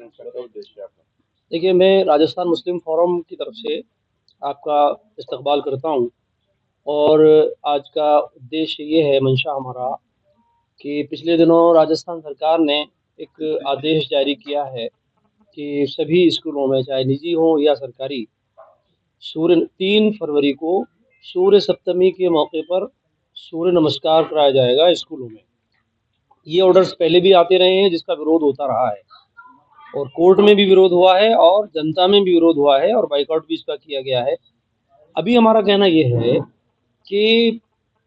संस्था का उद्देश्य है आपका? देखिए, मैं राजस्थान मुस्लिम फ़ोरम की तरफ से आपका इस्तकबाल करता हूँ और आज का उद्देश्य ये है, मंशा हमारा, कि पिछले दिनों राजस्थान सरकार ने एक आदेश जारी किया है कि सभी स्कूलों में, चाहे निजी हों या सरकारी, सूर्य 3 फरवरी को सूर्य सप्तमी के मौके पर सूर्य नमस्कार कराया जाएगा स्कूलों में। ये ऑर्डर्स पहले भी आते रहे हैं, जिसका विरोध होता रहा है और कोर्ट में भी विरोध हुआ है और जनता में भी विरोध हुआ है और बाइकआउट भी इसका किया गया है। अभी हमारा कहना ये है कि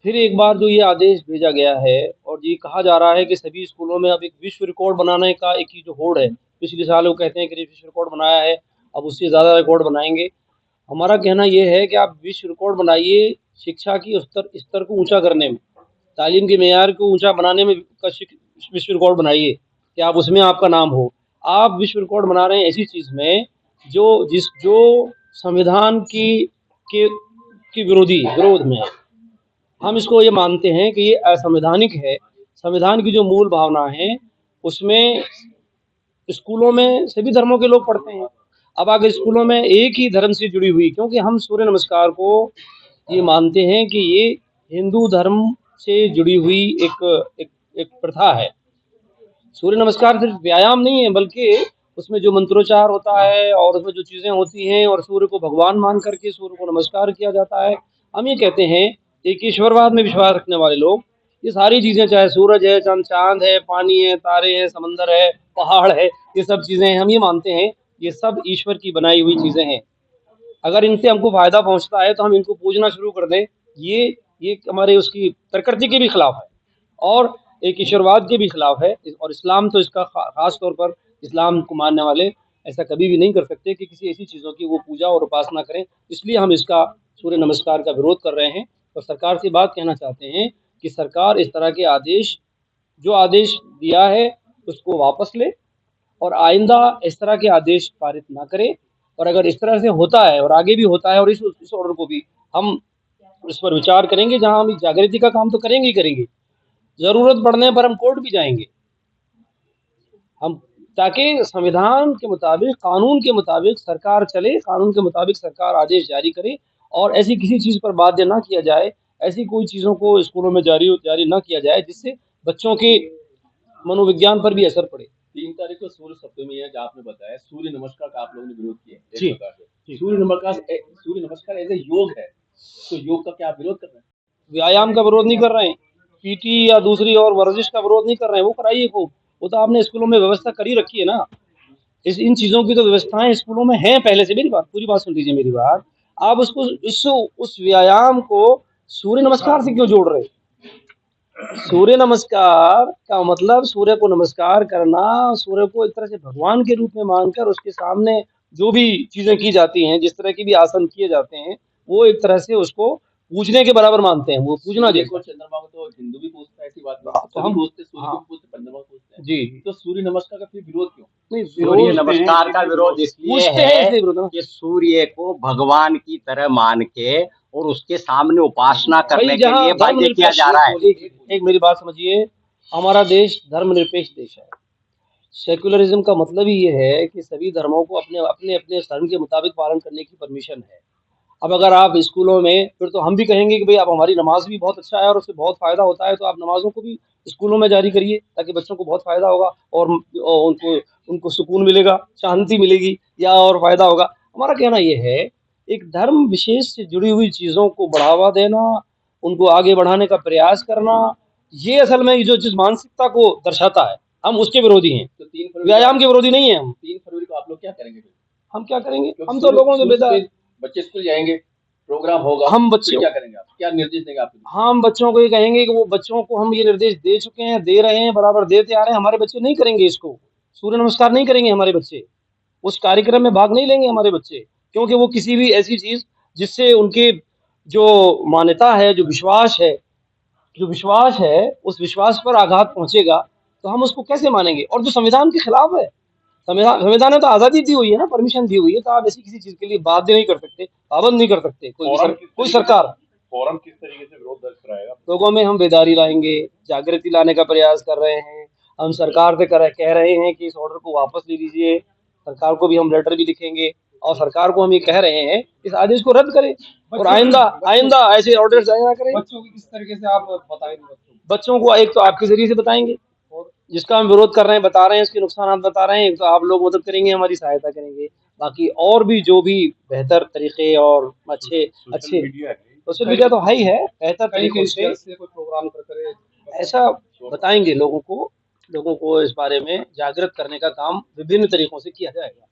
फिर एक बार जो ये आदेश भेजा गया है और ये कहा जा रहा है कि सभी स्कूलों में अब एक विश्व रिकॉर्ड बनाने का एक ही जो होड़ है, पिछले साल वो कहते हैं कि विश्व रिकॉर्ड बनाया है, अब उससे ज़्यादा रिकॉर्ड बनाएंगे। हमारा कहना ये है कि आप विश्व रिकॉर्ड बनाइए शिक्षा की स्तर को ऊंचा करने में, तालीम के मेयार को ऊंचा बनाने में विश्व रिकॉर्ड बनाइए कि आप उसमें आपका नाम हो। आप विश्व रिकॉर्ड बना रहे हैं ऐसी चीज़ में जो संविधान के की विरोध में है। हम इसको ये मानते हैं कि ये असंवैधानिक है। संविधान की जो मूल भावना है उसमें स्कूलों में सभी धर्मों के लोग पढ़ते हैं। अब अगर स्कूलों में एक ही धर्म से जुड़ी हुई, क्योंकि हम सूर्य नमस्कार को ये मानते हैं कि ये हिंदू धर्म से जुड़ी हुई एक प्रथा है। सूर्य नमस्कार सिर्फ व्यायाम नहीं है, बल्कि उसमें जो मंत्रोच्चार होता है और उसमें जो चीज़ें होती हैं और सूर्य को भगवान मान करके सूर्य को नमस्कार किया जाता है। हम ये कहते हैं, एक ईश्वरवाद में विश्वास रखने वाले लोग, ये सारी चीज़ें, चाहे सूरज है, चांद है, पानी है, तारे हैं, समंदर है, पहाड़ है, ये सब चीज़ें हम ये मानते हैं ये सब ईश्वर की बनाई हुई चीज़ें हैं। अगर इनसे हमको फ़ायदा पहुँचता है तो हम इनको पूजना शुरू कर दें, ये हमारे उसकी प्रकृति के भी खिलाफ है और एक ईश्वरवाद के भी खिलाफ है। और इस्लाम तो इसका खास तौर पर इस्लाम को मानने वाले ऐसा कभी भी नहीं कर सकते कि किसी ऐसी चीज़ों की वो पूजा और उपासना करें। इसलिए हम इसका सूर्य नमस्कार का विरोध कर रहे हैं और सरकार से बात कहना चाहते हैं कि सरकार इस तरह के आदेश, जो आदेश दिया है, उसको वापस ले और आइंदा इस तरह के आदेश पारित ना करे। और अगर इस तरह से होता है और आगे भी होता है और इस ऑर्डर को भी हम इस पर विचार करेंगे, जहां हम जागृति का काम तो करेंगे ही करेंगे, जरूरत पड़ने पर हम कोर्ट भी जाएंगे, हम, ताकि संविधान के मुताबिक, कानून के मुताबिक सरकार चले, कानून के मुताबिक सरकार आदेश जारी करे और ऐसी किसी चीज़ पर बाध्य ना किया जाए, ऐसी कोई चीज़ों को स्कूलों में जारी ना किया जाए जिससे बच्चों के मनोविज्ञान पर भी असर पड़े। 3 तारीख को सूर्य सप्तमी है, जो आपने बताया सूर्य नमस्कार का आप लोगों ने विरोध किया जी, एक प्रकार से। सूर्य नमस्कार एज ए योग है, तो योग का क्या आप विरोध कर रहे हैं? व्यायाम का विरोध नहीं कर रहे हैं, पीटी या दूसरी और वर्जिश का विरोध नहीं कर रहे हैं, वो कराइए खूब, वो तो आपने स्कूलों में व्यवस्था करी रखी है ना। इन चीज़ों की तो व्यवस्थाएं स्कूलों में हैं पहले से। मेरी बात, पूरी बात सुन लीजिए मेरी बात। आप उसको उस व्यायाम को सूर्य नमस्कार से क्यों जोड़ रहे हैं? सूर्य नमस्कार का मतलब सूर्य को नमस्कार करना, सूर्य को एक तरह से भगवान के रूप में मानकर उसके सामने जो भी चीजें की जाती हैं, जिस तरह के भी आसन किए जाते हैं, वो एक तरह से उसको पूजने के बराबर मानते हैं, वो पूजना सूर्य जैसा। को चंद्रमा को तो हिंदू भी पूजता है, ऐसी बात नहीं, तो सभी हम, पूजते, सूर्य को हाँ, भी पूजते, चंद्रमा को पूजते हैं। जी, तो सूर्य नमस्कार का फिर विरोध क्यों? नहीं, सूर्य विरोध नमस्कार का विरोध इसलिए पूछते हैं है इसलिए विरोध है ना। कि सूर्य को भगवान की तरह मान के और उसके सामने उपासना भाई, करने के जहाँ लिए बाध्य किया जा रहा है। एक मेरी बात समझिए, हमारा देश धर्मनिरपेक्ष देश है। सेक्युलरिज्म का मतलब ही ये है कि सभी धर्मों को अपने अपने अपने धर्म के मुताबिक पालन करने की परमिशन है। अब अगर आप स्कूलों में, फिर तो हम भी कहेंगे कि भाई, आप, हमारी नमाज भी बहुत अच्छा है और उससे बहुत फ़ायदा होता है, तो आप नमाज़ों को भी स्कूलों में जारी करिए, ताकि बच्चों को बहुत फ़ायदा होगा और उनको उनको सुकून मिलेगा, शांति मिलेगी या और फ़ायदा होगा। हमारा कहना ये है, एक धर्म विशेष से जुड़ी हुई चीज़ों को बढ़ावा देना, उनको आगे बढ़ाने का प्रयास करना, ये असल में जो जिस मानसिकता को दर्शाता है, हम उसके विरोधी हैं। तो 3 फरवरी व्यायाम के विरोधी नहीं है हम। 3 फरवरी को आप लोग क्या करेंगे फिर? हम क्या करेंगे? क्योंकि हम तो लोगों से बेदा, बच्चे स्कूल जाएंगे, प्रोग्राम होगा, हम फिर बच्चों क्या करेंगे आप? क्या निर्देश देंगे आप? हम बच्चों को ये कहेंगे कि वो, बच्चों को हम ये निर्देश दे चुके हैं, दे रहे हैं, बराबर देते आ रहे हैं। हमारे बच्चे नहीं करेंगे इसको, सूर्य नमस्कार नहीं करेंगे हमारे बच्चे, उस कार्यक्रम में भाग नहीं लेंगे हमारे बच्चे, क्योंकि वो किसी भी ऐसी चीज़ जिससे उनके जो मान्यता है, जो विश्वास है, उस विश्वास पर आघात पहुंचेगा, तो हम उसको कैसे मानेंगे? और जो संविधान के खिलाफ है, संविधान ने तो आज़ादी दी हुई है ना, परमिशन दी हुई है, तो आप ऐसी किसी चीज़ के लिए बाध्य नहीं कर सकते, पाबंद नहीं कर सकते कोई सरकार। फोरम किस तरीके से विरोध दर्ज कराएगा? लोगों में हम बेदारी लाएंगे, जागृति लाने का प्रयास कर रहे हैं। हम सरकार से कह रहे हैं कि इस ऑर्डर को वापस ले लीजिए। सरकार को भी हम लेटर भी लिखेंगे और सरकार को हम ये कह रहे हैं इस आदेश को रद्द करें और आइंदा ऐसे ऑर्डर जारी ना करें। बच्चों को किस तरीके से आप बताएंगे? बच्चों को एक तो आपके जरिए से बताएंगे और जिसका हम विरोध कर रहे हैं, बता रहे हैं, इसके नुकसान बता रहे हैं, एक तो आप लोग मदद करेंगे, हमारी सहायता करेंगे। बाकी और भी जो भी बेहतर तरीके और अच्छे सोशल मीडिया तो है ही है, बेहतर तरीके से कोई प्रोग्राम कर ऐसा बताएंगे लोगों को इस बारे में जागृत करने का काम विभिन्न तरीकों से किया जाएगा।